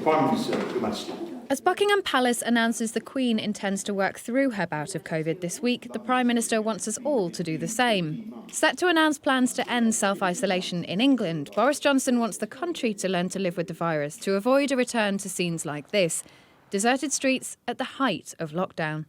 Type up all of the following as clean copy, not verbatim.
Prime Minister, Your Majesty. As Buckingham Palace announces the Queen intends to work through her bout of COVID this week, the Prime Minister wants us all to do the same. Set to announce plans to end self-isolation in England, Boris Johnson wants the country to learn to live with the virus to avoid a return to scenes like this. Deserted streets at the height of lockdown.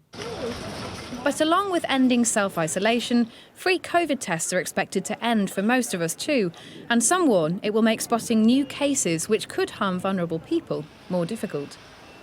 But along with ending self-isolation, free COVID tests are expected to end for most of us too, and some warn it will make spotting new cases which could harm vulnerable people more difficult.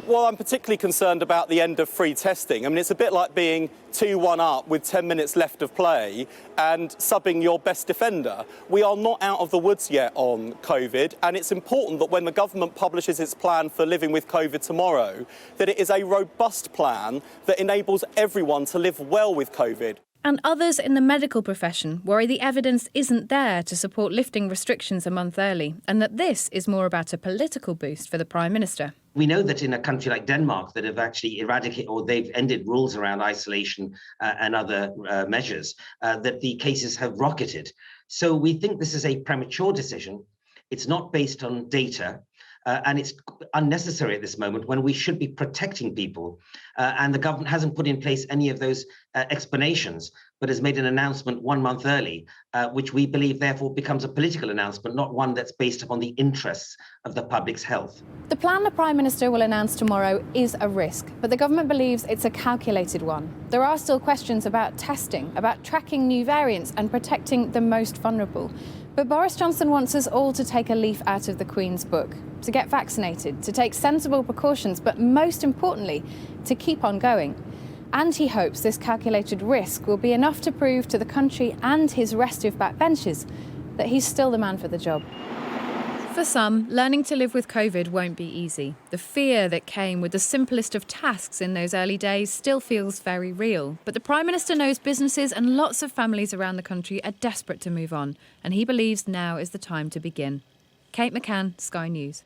Well, I'm particularly concerned about the end of free testing. I mean, it's a bit like being 2-1 up with 10 minutes left of play and subbing your best defender. We are not out of the woods yet on COVID, and it's important that when the government publishes its plan for living with COVID tomorrow, that it is a robust plan that enables everyone to live well with COVID. And others in the medical profession worry the evidence isn't there to support lifting restrictions a month early, and that this is more about a political boost for the Prime Minister. We know that in a country like Denmark that have actually eradicated or they've ended rules around isolation and other measures, that the cases have rocketed. So we think this is a premature decision. It's not based on data. And it's unnecessary at this moment when we should be protecting people. And the government hasn't put in place any of those explanations, but has made an announcement 1 month early, which we believe therefore becomes a political announcement, not one that's based upon the interests of the public's health. The plan the Prime Minister will announce tomorrow is a risk, but the government believes it's a calculated one. There are still questions about testing, about tracking new variants and protecting the most vulnerable. But Boris Johnson wants us all to take a leaf out of the Queen's book, to get vaccinated, to take sensible precautions, but most importantly, to keep on going. And he hopes this calculated risk will be enough to prove to the country and his restive backbenchers that he's still the man for the job. For some, learning to live with COVID won't be easy. The fear that came with the simplest of tasks in those early days still feels very real. But the Prime Minister knows businesses and lots of families around the country are desperate to move on, and he believes now is the time to begin. Kate McCann, Sky News.